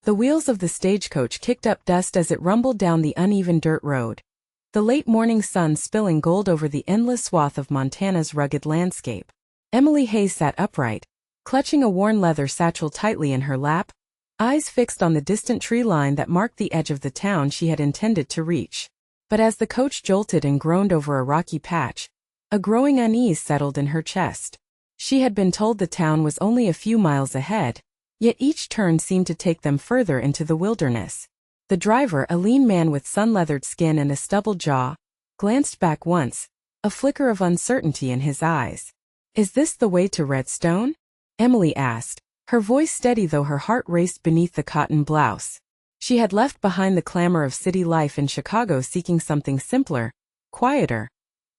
The wheels of the stagecoach kicked up dust as it rumbled down the uneven dirt road, the late morning sun spilling gold over the endless swath of Montana's rugged landscape. Emily Hayes sat upright, clutching a worn leather satchel tightly in her lap, eyes fixed on the distant tree line that marked the edge of the town she had intended to reach. But as the coach jolted and groaned over a rocky patch, a growing unease settled in her chest. She had been told the town was only a few miles ahead, yet each turn seemed to take them further into the wilderness. The driver, a lean man with sun-leathered skin and a stubbled jaw, glanced back once, a flicker of uncertainty in his eyes. "Is this the way to Redstone?" Emily asked, her voice steady though her heart raced beneath the cotton blouse. She had left behind the clamor of city life in Chicago seeking something simpler, quieter.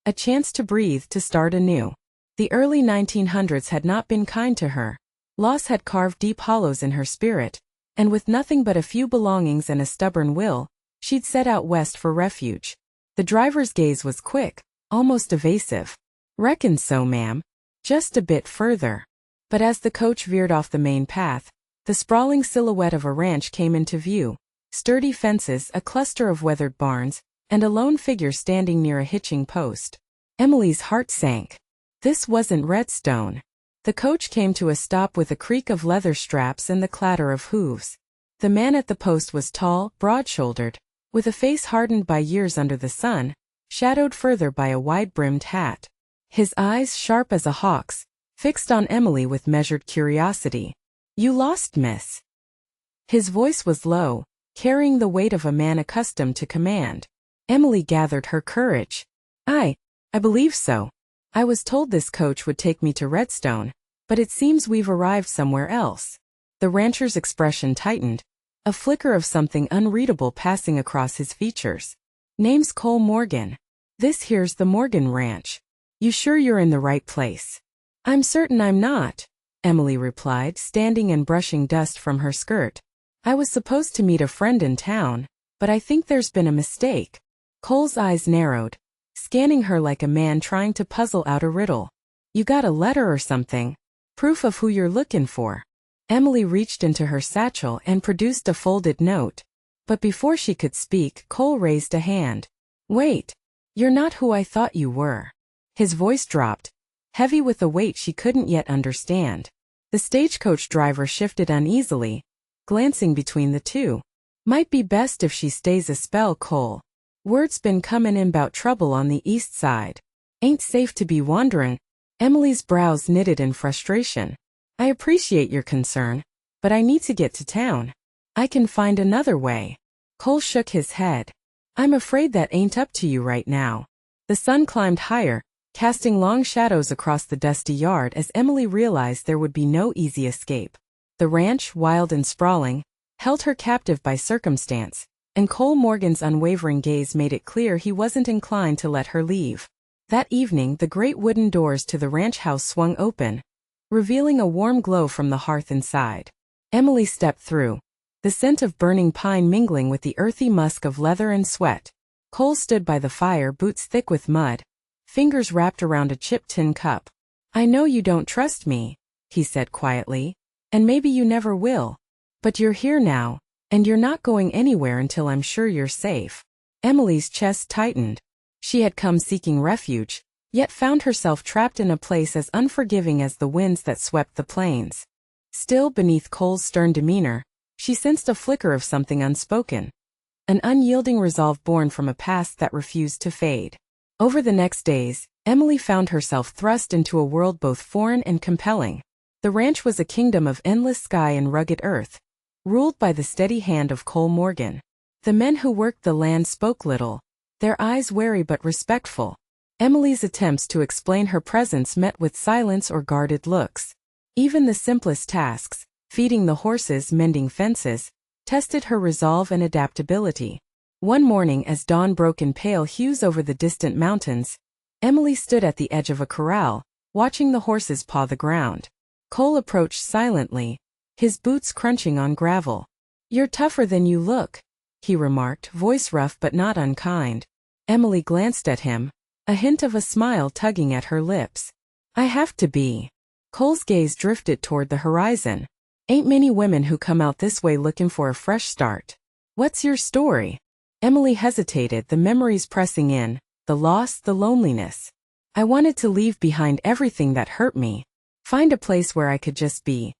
A chance to breathe, to start anew. The early 1900s had not been kind to her. Loss had carved deep hollows in her spirit, and with nothing but a few belongings and a stubborn will, she'd set out west for refuge. The driver's gaze was quick, almost evasive. "Reckon so, ma'am. Just a bit further." But as the coach veered off the main path, the sprawling silhouette of a ranch came into view. Sturdy fences, a cluster of weathered barns, and a lone figure standing near a hitching post. Emily's heart sank. This wasn't Redstone. The coach came to a stop with a creak of leather straps and the clatter of hooves. The man at the post was tall, broad-shouldered, with a face hardened by years under the sun, shadowed further by a wide-brimmed hat. His eyes, sharp as a hawk's, fixed on Emily with measured curiosity. "You lost, miss?" His voice was low, carrying the weight of a man accustomed to command. Emily gathered her courage. I believe so. I was told this coach would take me to Redstone, but it seems we've arrived somewhere else." The rancher's expression tightened, a flicker of something unreadable passing across his features. "Name's Cole Morgan. This here's the Morgan Ranch. You sure you're in the right place?" "I'm certain I'm not," Emily replied, standing and brushing dust from her skirt. "I was supposed to meet a friend in town, but I think there's been a mistake." Cole's eyes narrowed, scanning her like a man trying to puzzle out a riddle. "You got a letter or something? Proof of who you're looking for?" Emily reached into her satchel and produced a folded note. But before she could speak, Cole raised a hand. "Wait. You're not who I thought you were." His voice dropped, heavy with a weight she couldn't yet understand. The stagecoach driver shifted uneasily, glancing between the two. "Might be best if she stays a spell, Cole. Word's been comin' in 'bout trouble on the east side. Ain't safe to be wanderin'." Emily's brows knitted in frustration. "I appreciate your concern, but I need to get to town. I can find another way." Cole shook his head. "I'm afraid that ain't up to you right now." The sun climbed higher, casting long shadows across the dusty yard as Emily realized there would be no easy escape. The ranch, wild and sprawling, held her captive by circumstance, and Cole Morgan's unwavering gaze made it clear he wasn't inclined to let her leave. That evening, the great wooden doors to the ranch house swung open, revealing a warm glow from the hearth inside. Emily stepped through, the scent of burning pine mingling with the earthy musk of leather and sweat. Cole stood by the fire, boots thick with mud, fingers wrapped around a chipped tin cup. "I know you don't trust me," he said quietly, "and maybe you never will. But you're here now, and you're not going anywhere until I'm sure you're safe." Emily's chest tightened. She had come seeking refuge, yet found herself trapped in a place as unforgiving as the winds that swept the plains. Still, beneath Cole's stern demeanor, she sensed a flicker of something unspoken, an unyielding resolve born from a past that refused to fade. Over the next days, Emily found herself thrust into a world both foreign and compelling. The ranch was a kingdom of endless sky and rugged earth, ruled by the steady hand of Cole Morgan. The men who worked the land spoke little, their eyes wary but respectful. Emily's attempts to explain her presence met with silence or guarded looks. Even the simplest tasks, feeding the horses, mending fences, tested her resolve and adaptability. One morning, as dawn broke in pale hues over the distant mountains, Emily stood at the edge of a corral, watching the horses paw the ground. Cole approached silently, his boots crunching on gravel. "You're tougher than you look," he remarked, voice rough but not unkind. Emily glanced at him, a hint of a smile tugging at her lips. "I have to be." Cole's gaze drifted toward the horizon. Ain't many women who come out this way looking for a fresh start. What's your story? Emily hesitated, the memories pressing in, the loss, the loneliness. I wanted to leave behind everything that hurt me. Find a place where I could just be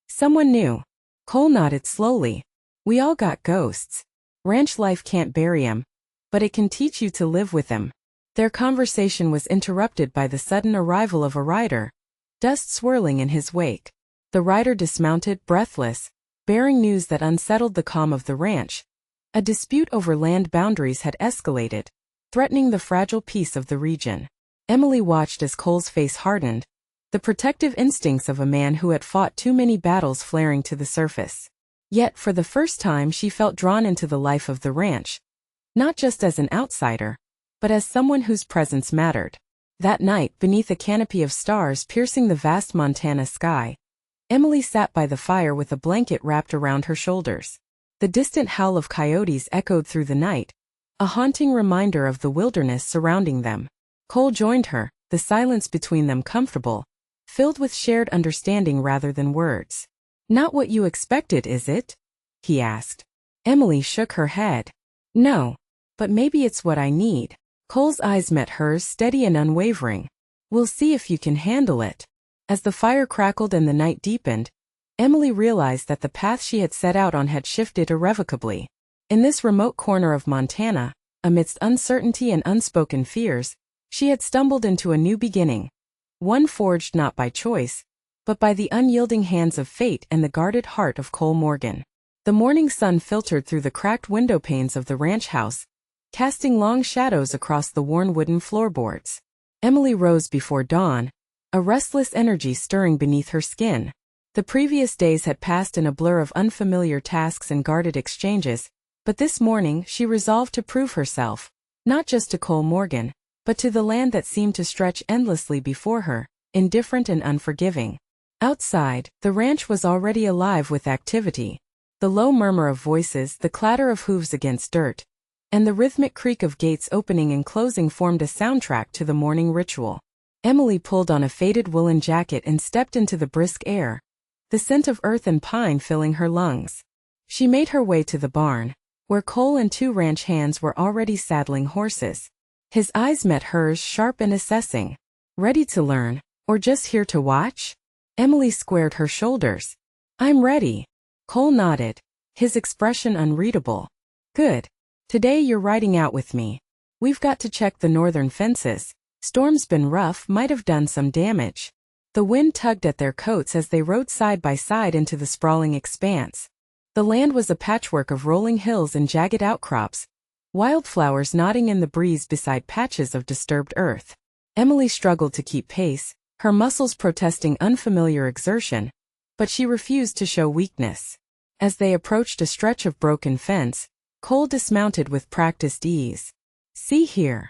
someone new. Cole nodded slowly. We all got ghosts. Ranch life can't bury 'em, but it can teach you to live with 'em. Their conversation was interrupted by the sudden arrival of a rider, dust swirling in his wake. The rider dismounted, breathless, bearing news that unsettled the calm of the ranch. A dispute over land boundaries had escalated, threatening the fragile peace of the region. Emily watched as Cole's face hardened, the protective instincts of a man who had fought too many battles flaring to the surface. Yet for the first time she felt drawn into the life of the ranch, not just as an outsider, but as someone whose presence mattered. That night, beneath a canopy of stars piercing the vast Montana sky, Emily sat by the fire with a blanket wrapped around her shoulders. The distant howl of coyotes echoed through the night, a haunting reminder of the wilderness surrounding them. Cole joined her, the silence between them comfortable, filled with shared understanding rather than words. Not what you expected, is it? He asked. Emily shook her head. No, but maybe it's what I need. Cole's eyes met hers, steady and unwavering. We'll see if you can handle it. As the fire crackled and the night deepened, Emily realized that the path she had set out on had shifted irrevocably. In this remote corner of Montana, amidst uncertainty and unspoken fears, she had stumbled into a new beginning, one forged not by choice, but by the unyielding hands of fate and the guarded heart of Cole Morgan. The morning sun filtered through the cracked window panes of the ranch house, casting long shadows across the worn wooden floorboards. Emily rose before dawn, a restless energy stirring beneath her skin. The previous days had passed in a blur of unfamiliar tasks and guarded exchanges, but this morning she resolved to prove herself, not just to Cole Morgan, but to the land that seemed to stretch endlessly before her, indifferent and unforgiving. Outside, the ranch was already alive with activity. The low murmur of voices, the clatter of hooves against dirt, and the rhythmic creak of gates opening and closing formed a soundtrack to the morning ritual. Emily pulled on a faded woolen jacket and stepped into the brisk air, the scent of earth and pine filling her lungs. She made her way to the barn, where Cole and two ranch hands were already saddling horses. His eyes met hers, sharp and assessing. Ready to learn, or just here to watch? Emily squared her shoulders. I'm ready. Cole nodded, his expression unreadable. Good. Today you're riding out with me. We've got to check the northern fences. Storm's been rough, might have done some damage. The wind tugged at their coats as they rode side by side into the sprawling expanse. The land was a patchwork of rolling hills and jagged outcrops, wildflowers nodding in the breeze beside patches of disturbed earth. Emily struggled to keep pace, her muscles protesting unfamiliar exertion, but she refused to show weakness. As they approached a stretch of broken fence, Cole dismounted with practiced ease. See here.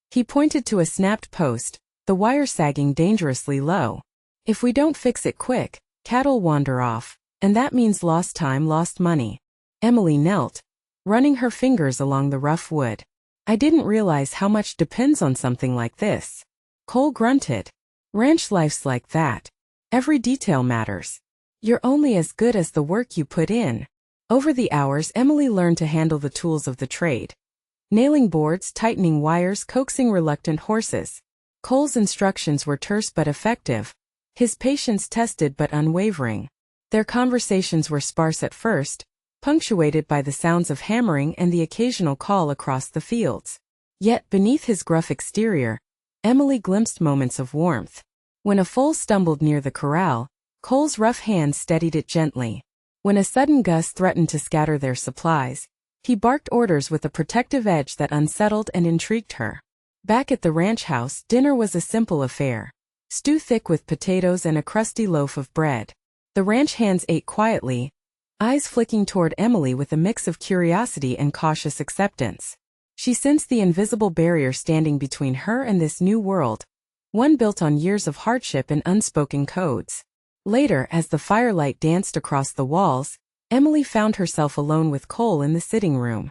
He pointed to a snapped post, the wire sagging dangerously low. If we don't fix it quick, cattle wander off, and that means lost time, lost money. Emily knelt, running her fingers along the rough wood. I didn't realize how much depends on something like this. Cole grunted. Ranch life's like that. Every detail matters. You're only as good as the work you put in. Over the hours, Emily learned to handle the tools of the trade. Nailing boards, tightening wires, coaxing reluctant horses. Cole's instructions were terse but effective, his patience tested but unwavering. Their conversations were sparse at first, punctuated by the sounds of hammering and the occasional call across the fields. Yet beneath his gruff exterior, Emily glimpsed moments of warmth. When a foal stumbled near the corral, Cole's rough hand steadied it gently. When a sudden gust threatened to scatter their supplies, he barked orders with a protective edge that unsettled and intrigued her. Back at the ranch house, dinner was a simple affair. Stew thick with potatoes and a crusty loaf of bread. The ranch hands ate quietly, eyes flicking toward Emily with a mix of curiosity and cautious acceptance. She sensed the invisible barrier standing between her and this new world, one built on years of hardship and unspoken codes. Later, as the firelight danced across the walls, Emily found herself alone with Cole in the sitting room.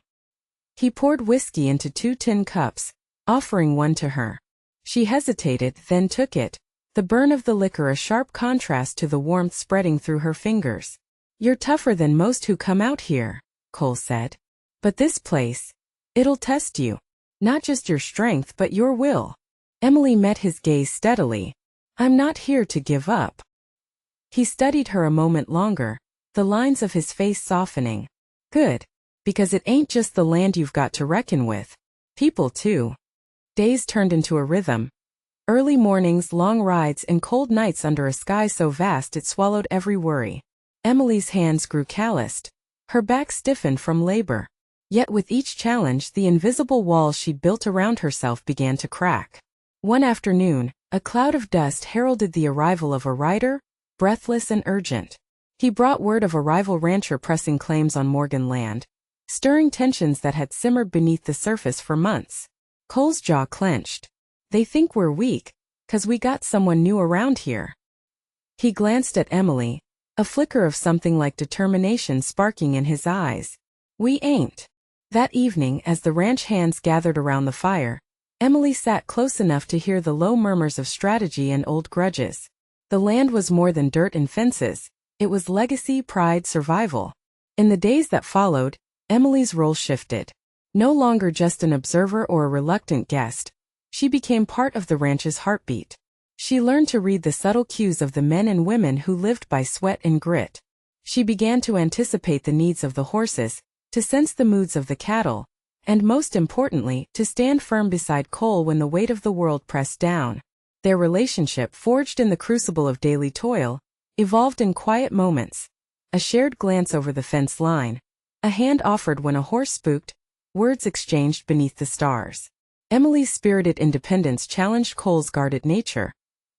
He poured whiskey into 2 tin cups, offering one to her. She hesitated, then took it, the burn of the liquor a sharp contrast to the warmth spreading through her fingers. "You're tougher than most who come out here," Cole said. "But this place, it'll test you. Not just your strength but your will." Emily met his gaze steadily. "I'm not here to give up." He studied her a moment longer, the lines of his face softening. "Good. Because it ain't just the land you've got to reckon with. People too." Days turned into a rhythm. Early mornings, long rides, and cold nights under a sky so vast it swallowed every worry. Emily's hands grew calloused. Her back stiffened from labor. Yet with each challenge, the invisible walls she'd built around herself began to crack. One afternoon, a cloud of dust heralded the arrival of a rider, breathless and urgent. He brought word of a rival rancher pressing claims on Morgan land, stirring tensions that had simmered beneath the surface for months. Cole's jaw clenched. "They think we're weak, 'cause we got someone new around here." He glanced at Emily, a flicker of something like determination sparking in his eyes. "We ain't." That evening, as the ranch hands gathered around the fire, Emily sat close enough to hear the low murmurs of strategy and old grudges. The land was more than dirt and fences. It was legacy, pride, survival. In the days that followed, Emily's role shifted. No longer just an observer or a reluctant guest, she became part of the ranch's heartbeat. She learned to read the subtle cues of the men and women who lived by sweat and grit. She began to anticipate the needs of the horses, to sense the moods of the cattle, and most importantly, to stand firm beside Cole when the weight of the world pressed down. Their relationship, forged in the crucible of daily toil, evolved in quiet moments. A shared glance over the fence line, a hand offered when a horse spooked, words exchanged beneath the stars. Emily's spirited independence challenged Cole's guarded nature,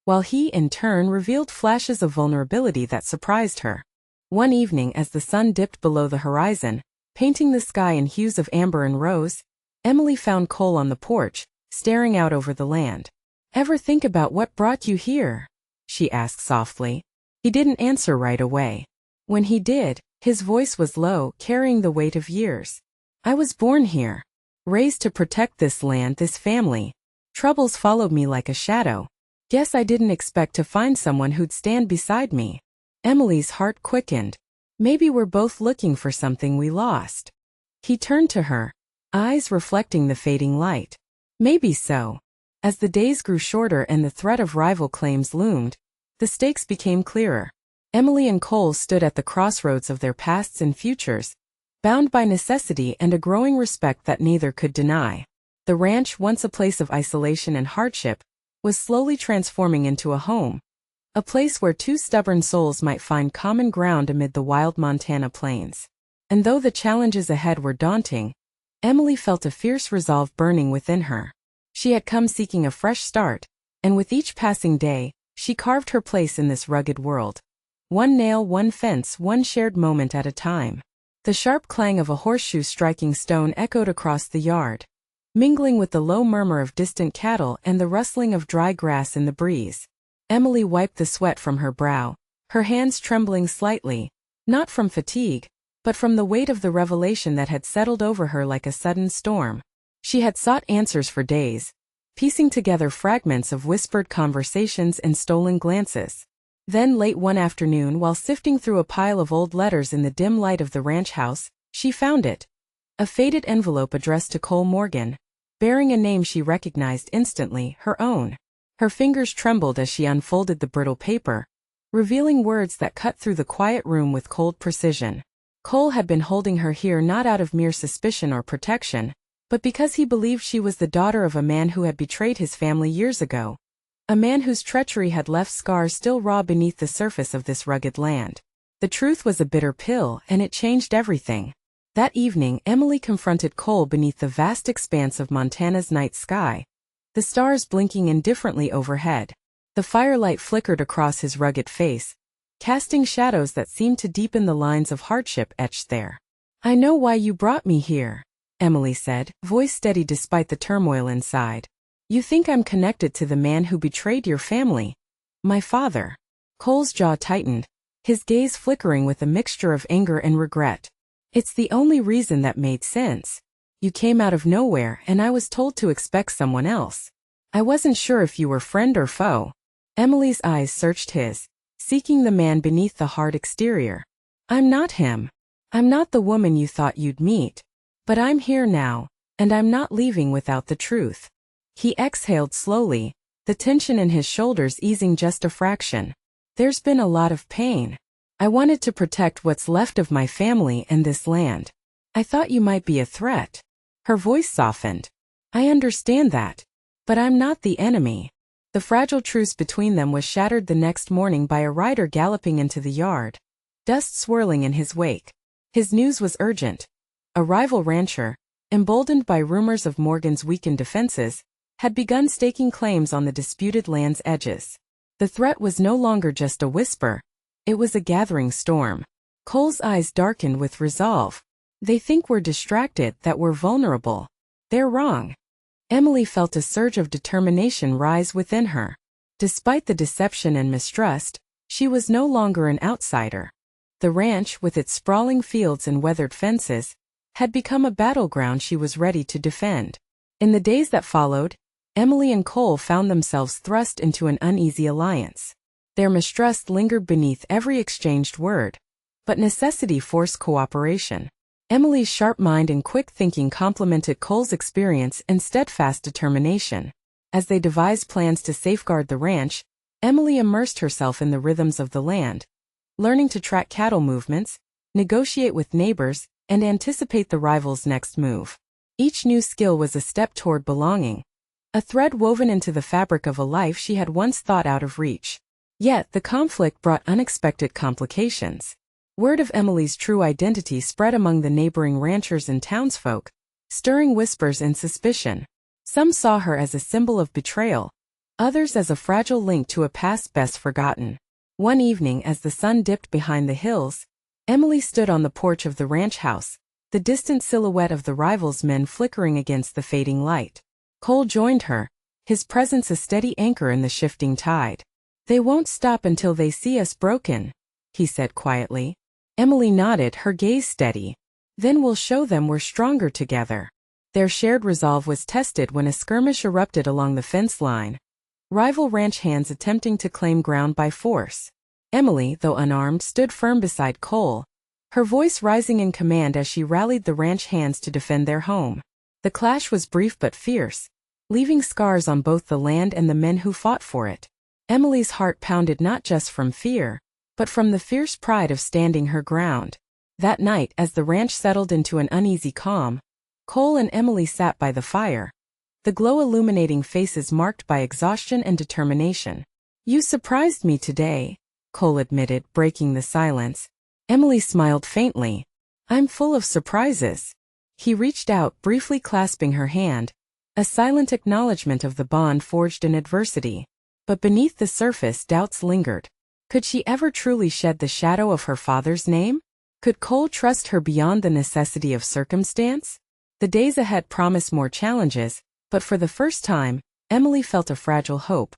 while he, in turn, revealed flashes of vulnerability that surprised her. One evening, as the sun dipped below the horizon, painting the sky in hues of amber and rose, Emily found Cole on the porch, staring out over the land. "Ever think about what brought you here?" she asked softly. He didn't answer right away. When he did, his voice was low, carrying the weight of years. "I was born here, raised to protect this land, this family. Troubles followed me like a shadow. Guess I didn't expect to find someone who'd stand beside me." Emily's heart quickened. "Maybe we're both looking for something we lost." He turned to her, eyes reflecting the fading light. "Maybe so." As the days grew shorter and the threat of rival claims loomed, the stakes became clearer. Emily and Cole stood at the crossroads of their pasts and futures, bound by necessity and a growing respect that neither could deny. The ranch, once a place of isolation and hardship, was slowly transforming into a home, a place where two stubborn souls might find common ground amid the wild Montana plains. And though the challenges ahead were daunting, Emily felt a fierce resolve burning within her. She had come seeking a fresh start, and with each passing day, she carved her place in this rugged world. One nail, one fence, one shared moment at a time. The sharp clang of a horseshoe striking stone echoed across the yard, mingling with the low murmur of distant cattle and the rustling of dry grass in the breeze. Emily wiped the sweat from her brow, her hands trembling slightly, not from fatigue, but from the weight of the revelation that had settled over her like a sudden storm. She had sought answers for days, piecing together fragments of whispered conversations and stolen glances. Then late one afternoon, while sifting through a pile of old letters in the dim light of the ranch house, she found it. A faded envelope addressed to Cole Morgan, bearing a name she recognized instantly, her own. Her fingers trembled as she unfolded the brittle paper, revealing words that cut through the quiet room with cold precision. Cole had been holding her here not out of mere suspicion or protection, but because he believed she was the daughter of a man who had betrayed his family years ago. A man whose treachery had left scars still raw beneath the surface of this rugged land. The truth was a bitter pill, and it changed everything. That evening, Emily confronted Cole beneath the vast expanse of Montana's night sky, the stars blinking indifferently overhead. The firelight flickered across his rugged face, casting shadows that seemed to deepen the lines of hardship etched there. "I know why you brought me here," Emily said, voice steady despite the turmoil inside. "You think I'm connected to the man who betrayed your family. My father." Cole's jaw tightened, his gaze flickering with a mixture of anger and regret. "It's the only reason that made sense. You came out of nowhere and I was told to expect someone else. I wasn't sure if you were friend or foe." Emily's eyes searched his, seeking the man beneath the hard exterior. I'm not him. I'm not the woman you thought you'd meet. But I'm here now, and I'm not leaving without the truth. He exhaled slowly, the tension in his shoulders easing just a fraction. There's been a lot of pain. I wanted to protect what's left of my family and this land. I thought you might be a threat. Her voice softened. I understand that. But I'm not the enemy. The fragile truce between them was shattered the next morning by a rider galloping into the yard, dust swirling in his wake. His news was urgent. A rival rancher, emboldened by rumors of Morgan's weakened defenses, had begun staking claims on the disputed land's edges. The threat was no longer just a whisper. It was a gathering storm. Cole's eyes darkened with resolve. They think we're distracted, that we're vulnerable. They're wrong. Emily felt a surge of determination rise within her. Despite the deception and mistrust, she was no longer an outsider. The ranch, with its sprawling fields and weathered fences, had become a battleground she was ready to defend. In the days that followed, Emily and Cole found themselves thrust into an uneasy alliance. Their mistrust lingered beneath every exchanged word, but necessity forced cooperation. Emily's sharp mind and quick thinking complemented Cole's experience and steadfast determination. As they devised plans to safeguard the ranch, Emily immersed herself in the rhythms of the land, learning to track cattle movements, negotiate with neighbors, and anticipate the rival's next move. Each new skill was a step toward belonging, a thread woven into the fabric of a life she had once thought out of reach. Yet the conflict brought unexpected complications. Word of Emily's true identity spread among the neighboring ranchers and townsfolk, stirring whispers and suspicion. Some saw her as a symbol of betrayal, others as a fragile link to a past best forgotten. One evening, as the sun dipped behind the hills, Emily stood on the porch of the ranch house, the distant silhouette of the rival's men flickering against the fading light. Cole joined her, his presence a steady anchor in the shifting tide. They won't stop until they see us broken, he said quietly. Emily nodded, her gaze steady. Then we'll show them we're stronger together. Their shared resolve was tested when a skirmish erupted along the fence line. Rival ranch hands attempting to claim ground by force. Emily, though unarmed, stood firm beside Cole, her voice rising in command as she rallied the ranch hands to defend their home. The clash was brief but fierce, leaving scars on both the land and the men who fought for it. Emily's heart pounded not just from fear, but from the fierce pride of standing her ground. That night, as the ranch settled into an uneasy calm, Cole and Emily sat by the fire, the glow illuminating faces marked by exhaustion and determination. You surprised me today, Cole admitted, breaking the silence. Emily smiled faintly. I'm full of surprises. He reached out, briefly clasping her hand, a silent acknowledgement of the bond forged in adversity. But beneath the surface, doubts lingered. Could she ever truly shed the shadow of her father's name? Could Cole trust her beyond the necessity of circumstance? The days ahead promised more challenges, but for the first time, Emily felt a fragile hope,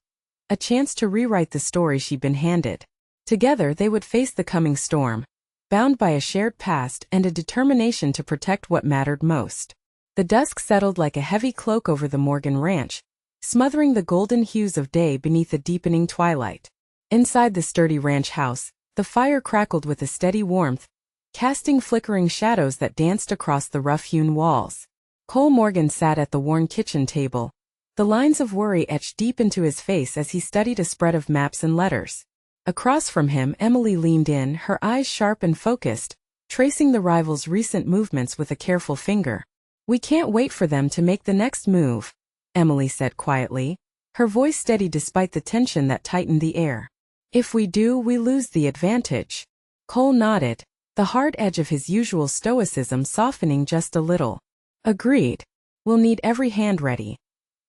a chance to rewrite the story she'd been handed. Together they would face the coming storm, bound by a shared past and a determination to protect what mattered most. The dusk settled like a heavy cloak over the Morgan ranch, smothering the golden hues of day beneath a deepening twilight. Inside the sturdy ranch house, the fire crackled with a steady warmth, casting flickering shadows that danced across the rough-hewn walls. Cole Morgan sat at the worn kitchen table, the lines of worry etched deep into his face as he studied a spread of maps and letters. Across from him, Emily leaned in, her eyes sharp and focused, tracing the rival's recent movements with a careful finger. We can't wait for them to make the next move, Emily said quietly, her voice steady despite the tension that tightened the air. If we do, we lose the advantage. Cole nodded, the hard edge of his usual stoicism softening just a little. Agreed. We'll need every hand ready.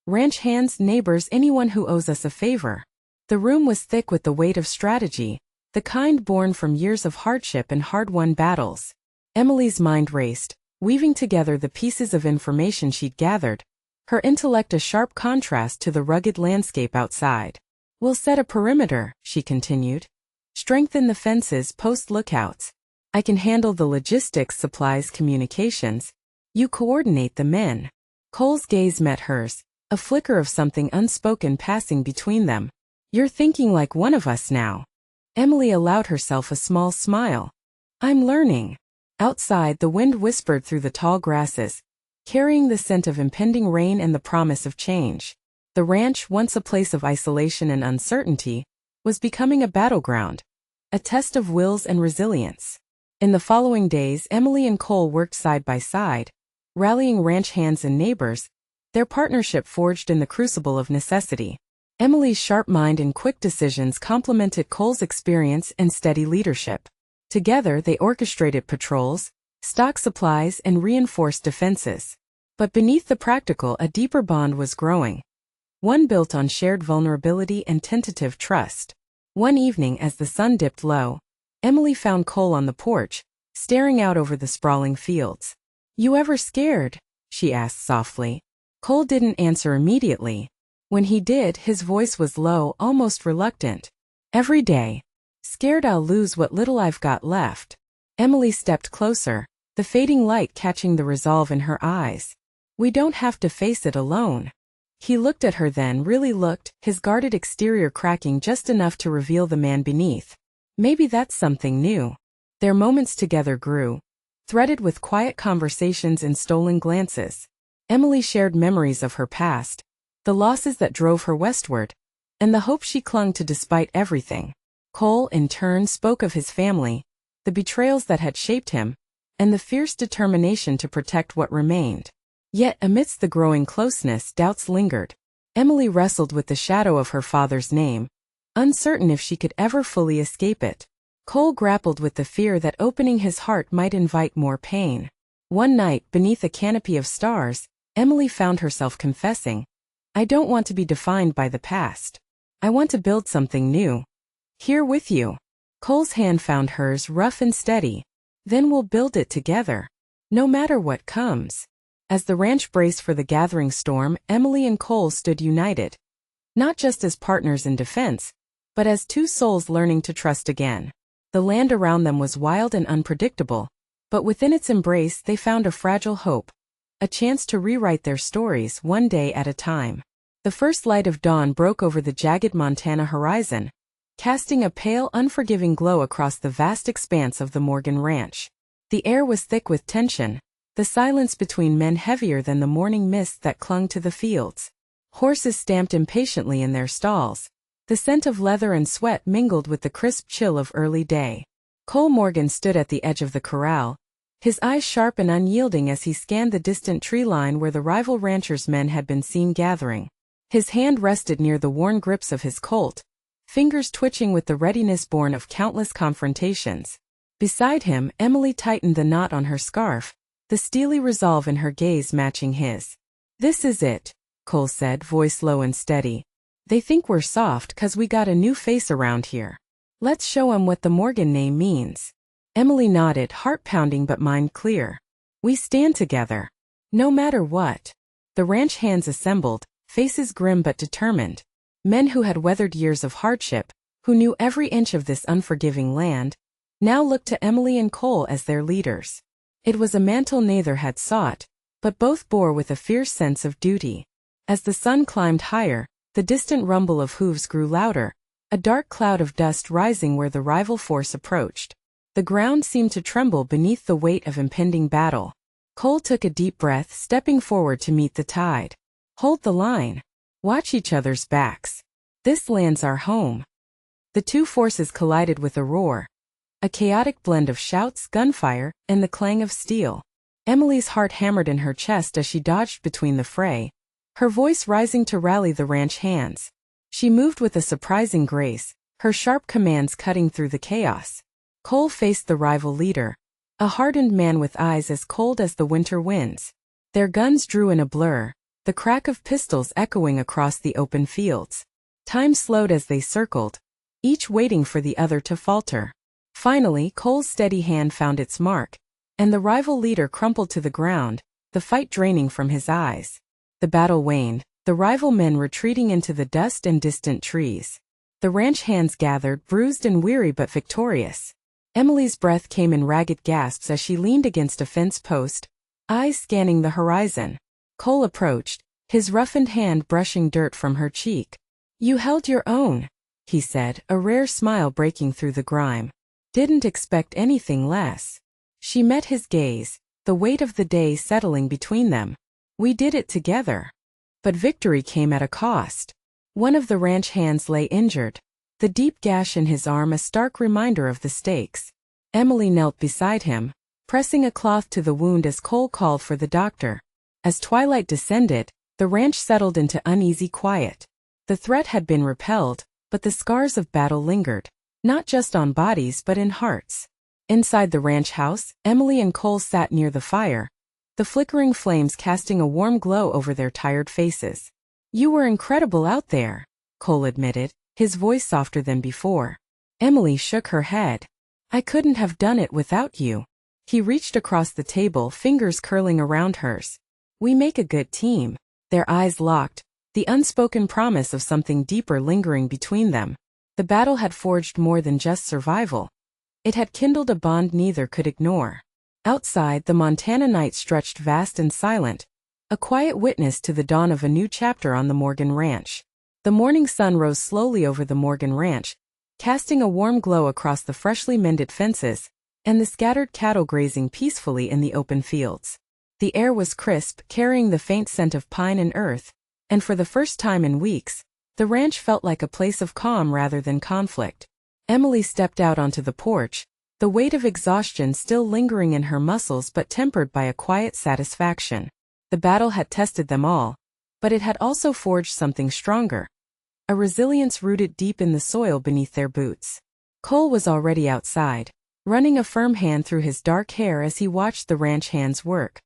Ranch hands, neighbors, anyone who owes us a favor. The room was thick with the weight of strategy, the kind born from years of hardship and hard-won battles. Emily's mind raced, weaving together the pieces of information she'd gathered, her intellect a sharp contrast to the rugged landscape outside. We'll set a perimeter, she continued. Strengthen the fences, post lookouts. I can handle the logistics, supplies, communications. You coordinate the men. Cole's gaze met hers, a flicker of something unspoken passing between them. You're thinking like one of us now. Emily allowed herself a small smile. I'm learning. Outside, the wind whispered through the tall grasses, carrying the scent of impending rain and the promise of change. The ranch, once a place of isolation and uncertainty, was becoming a battleground, a test of wills and resilience. In the following days, Emily and Cole worked side by side, rallying ranch hands and neighbors, their partnership forged in the crucible of necessity. Emily's sharp mind and quick decisions complemented Cole's experience and steady leadership. Together, they orchestrated patrols, stocked supplies, and reinforced defenses. But beneath the practical, a deeper bond was growing. One built on shared vulnerability and tentative trust. One evening, as the sun dipped low, Emily found Cole on the porch, staring out over the sprawling fields. You ever scared? She asked softly. Cole didn't answer immediately. When he did, his voice was low, almost reluctant. Every day. Scared I'll lose what little I've got left. Emily stepped closer, the fading light catching the resolve in her eyes. We don't have to face it alone. He looked at her then, really looked, his guarded exterior cracking just enough to reveal the man beneath. Maybe that's something new. Their moments together grew, threaded with quiet conversations and stolen glances. Emily shared memories of her past, the losses that drove her westward, and the hope she clung to despite everything. Cole, in turn, spoke of his family, the betrayals that had shaped him, and the fierce determination to protect what remained. Yet, amidst the growing closeness, doubts lingered. Emily wrestled with the shadow of her father's name, uncertain if she could ever fully escape it. Cole grappled with the fear that opening his heart might invite more pain. One night, beneath a canopy of stars, Emily found herself confessing, I don't want to be defined by the past. I want to build something new. Here with you. Cole's hand found hers, rough and steady. Then we'll build it together. No matter what comes. As the ranch braced for the gathering storm, Emily and Cole stood united. Not just as partners in defense, but as two souls learning to trust again. The land around them was wild and unpredictable, but within its embrace they found a fragile hope, a chance to rewrite their stories one day at a time. The first light of dawn broke over the jagged Montana horizon, casting a pale, unforgiving glow across the vast expanse of the Morgan Ranch. The air was thick with tension, the silence between men heavier than the morning mist that clung to the fields. Horses stamped impatiently in their stalls. The scent of leather and sweat mingled with the crisp chill of early day. Cole Morgan stood at the edge of the corral, his eyes sharp and unyielding as he scanned the distant tree line where the rival ranchers' men had been seen gathering. His hand rested near the worn grips of his Colt, fingers twitching with the readiness born of countless confrontations. Beside him, Emily tightened the knot on her scarf, the steely resolve in her gaze matching his. This is it, Cole said, voice low and steady. They think we're soft 'cause we got a new face around here. Let's show 'em what the Morgan name means. Emily nodded, heart pounding but mind clear. We stand together. No matter what. The ranch hands assembled, faces grim but determined. Men who had weathered years of hardship, who knew every inch of this unforgiving land, now looked to Emily and Cole as their leaders. It was a mantle neither had sought, but both bore with a fierce sense of duty. As the sun climbed higher, the distant rumble of hooves grew louder, a dark cloud of dust rising where the rival force approached. The ground seemed to tremble beneath the weight of impending battle. Cole took a deep breath, stepping forward to meet the tide. Hold the line. Watch each other's backs. This land's our home. The two forces collided with a roar, a chaotic blend of shouts, gunfire, and the clang of steel. Emily's heart hammered in her chest as she dodged between the fray, her voice rising to rally the ranch hands. She moved with a surprising grace, her sharp commands cutting through the chaos. Cole faced the rival leader, a hardened man with eyes as cold as the winter winds. Their guns drew in a blur, the crack of pistols echoing across the open fields. Time slowed as they circled, each waiting for the other to falter. Finally, Cole's steady hand found its mark, and the rival leader crumpled to the ground, the fight draining from his eyes. The battle waned, the rival men retreating into the dust and distant trees. The ranch hands gathered, bruised and weary but victorious. Emily's breath came in ragged gasps as she leaned against a fence post, eyes scanning the horizon. Cole approached, his roughened hand brushing dirt from her cheek. You held your own. he said, a rare smile breaking through the grime. Didn't expect anything less. She met his gaze, the weight of the day settling between them. We did it together. But victory came at a cost. One of the ranch hands lay injured, the deep gash in his arm a stark reminder of the stakes. Emily knelt beside him, pressing a cloth to the wound as Cole called for the doctor. As twilight descended, the ranch settled into uneasy quiet. The threat had been repelled, but the scars of battle lingered, not just on bodies but in hearts. Inside the ranch house, Emily and Cole sat near the fire, the flickering flames casting a warm glow over their tired faces. You were incredible out there, Cole admitted, his voice softer than before. Emily shook her head. I couldn't have done it without you. He reached across the table, fingers curling around hers. We make a good team. Their eyes locked, the unspoken promise of something deeper lingering between them. The battle had forged more than just survival. It had kindled a bond neither could ignore. Outside, the Montana night stretched vast and silent, a quiet witness to the dawn of a new chapter on the Morgan Ranch. The morning sun rose slowly over the Morgan Ranch, casting a warm glow across the freshly mended fences and the scattered cattle grazing peacefully in the open fields. The air was crisp, carrying the faint scent of pine and earth, and for the first time in weeks, the ranch felt like a place of calm rather than conflict. Emily stepped out onto the porch, the weight of exhaustion still lingering in her muscles but tempered by a quiet satisfaction. The battle had tested them all, but it had also forged something stronger, a resilience rooted deep in the soil beneath their boots. Cole was already outside, running a firm hand through his dark hair as he watched the ranch hands work.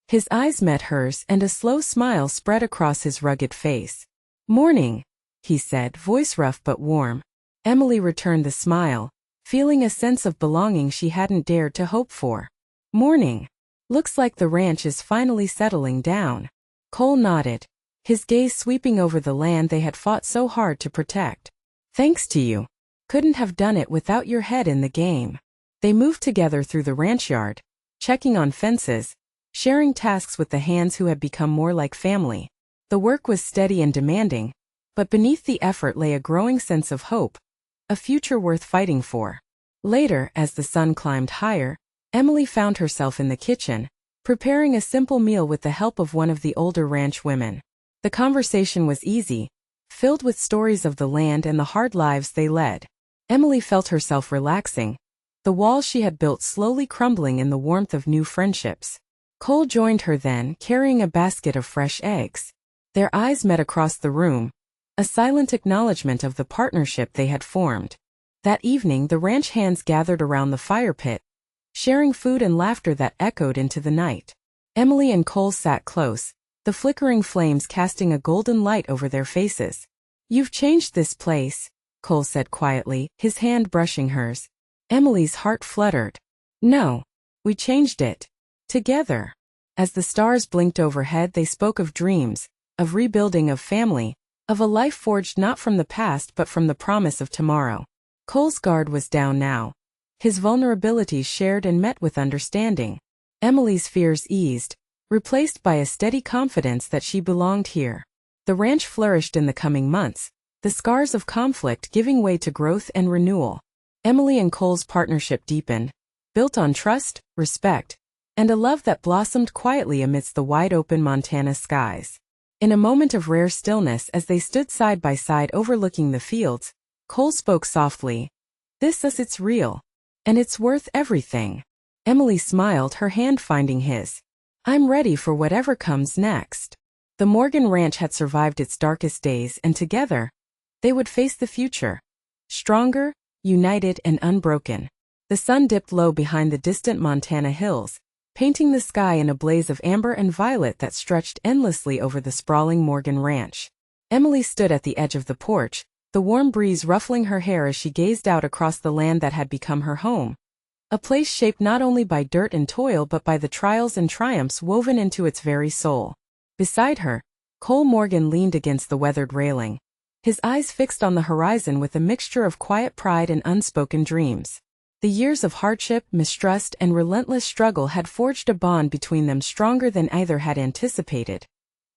His eyes met hers and a slow smile spread across his rugged face. Morning, he said, voice rough but warm. Emily returned the smile, feeling a sense of belonging she hadn't dared to hope for. Morning. Looks like the ranch is finally settling down. Cole nodded, his gaze sweeping over the land they had fought so hard to protect. Thanks to you. Couldn't have done it without your head in the game. They moved together through the ranch yard, checking on fences, sharing tasks with the hands who had become more like family. The work was steady and demanding, but beneath the effort lay a growing sense of hope, a future worth fighting for. Later, as the sun climbed higher, Emily found herself in the kitchen, preparing a simple meal with the help of one of the older ranch women. The conversation was easy, filled with stories of the land and the hard lives they led. Emily felt herself relaxing, the walls she had built slowly crumbling in the warmth of new friendships. Cole joined her then, carrying a basket of fresh eggs. Their eyes met across the room, a silent acknowledgement of the partnership they had formed. That evening, the ranch hands gathered around the fire pit, sharing food and laughter that echoed into the night. Emily and Cole sat close, the flickering flames casting a golden light over their faces. You've changed this place, Cole said quietly, his hand brushing hers. Emily's heart fluttered. No, we changed it. Together. As the stars blinked overhead, they spoke of dreams, of rebuilding, of family, of a life forged not from the past but from the promise of tomorrow. Cole's guard was down now, his vulnerabilities shared and met with understanding. Emily's fears eased, replaced by a steady confidence that she belonged here. The ranch flourished in the coming months, the scars of conflict giving way to growth and renewal. Emily and Cole's partnership deepened, built on trust, respect, and a love that blossomed quietly amidst the wide-open Montana skies. In a moment of rare stillness as they stood side by side overlooking the fields, Cole spoke softly. It's real. And it's worth everything. Emily smiled, her hand finding his. I'm ready for whatever comes next. The Morgan Ranch had survived its darkest days, and together, they would face the future. Stronger, united, and unbroken. The sun dipped low behind the distant Montana hills, painting the sky in a blaze of amber and violet that stretched endlessly over the sprawling Morgan Ranch. Emily stood at the edge of the porch, the warm breeze ruffling her hair as she gazed out across the land that had become her home. A place shaped not only by dirt and toil but by the trials and triumphs woven into its very soul. Beside her, Cole Morgan leaned against the weathered railing, his eyes fixed on the horizon with a mixture of quiet pride and unspoken dreams. The years of hardship, mistrust, and relentless struggle had forged a bond between them stronger than either had anticipated.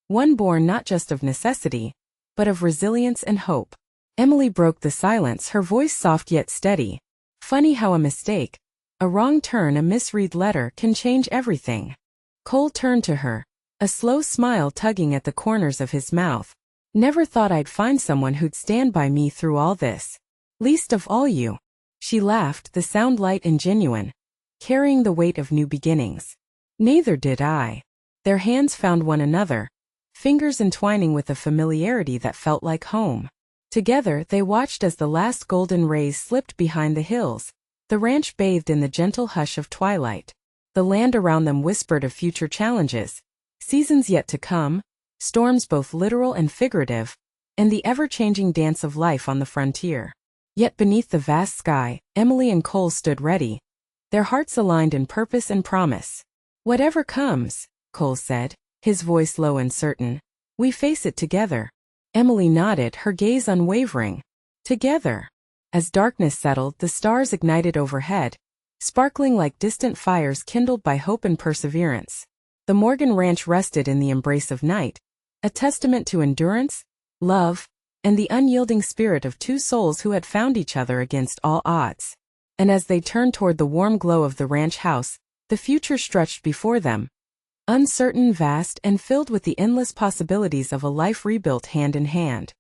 One born not just of necessity, but of resilience and hope. Emily broke the silence, her voice soft yet steady. Funny how a mistake, a wrong turn, a misread letter can change everything. Cole turned to her, a slow smile tugging at the corners of his mouth. Never thought I'd find someone who'd stand by me through all this. Least of all you. She laughed, the sound light and genuine, carrying the weight of new beginnings. Neither did I. Their hands found one another, fingers entwining with a familiarity that felt like home. Together, they watched as the last golden rays slipped behind the hills. The ranch bathed in the gentle hush of twilight. The land around them whispered of future challenges, seasons yet to come, storms both literal and figurative, and the ever-changing dance of life on the frontier. Yet beneath the vast sky, Emily and Cole stood ready, their hearts aligned in purpose and promise. Whatever comes, Cole said, his voice low and certain, we face it together. Emily nodded, her gaze unwavering. Together. As darkness settled, the stars ignited overhead, sparkling like distant fires kindled by hope and perseverance. The Morgan Ranch rested in the embrace of night, a testament to endurance, love, and the unyielding spirit of two souls who had found each other against all odds. And as they turned toward the warm glow of the ranch house, the future stretched before them, uncertain, vast, and filled with the endless possibilities of a life rebuilt hand in hand.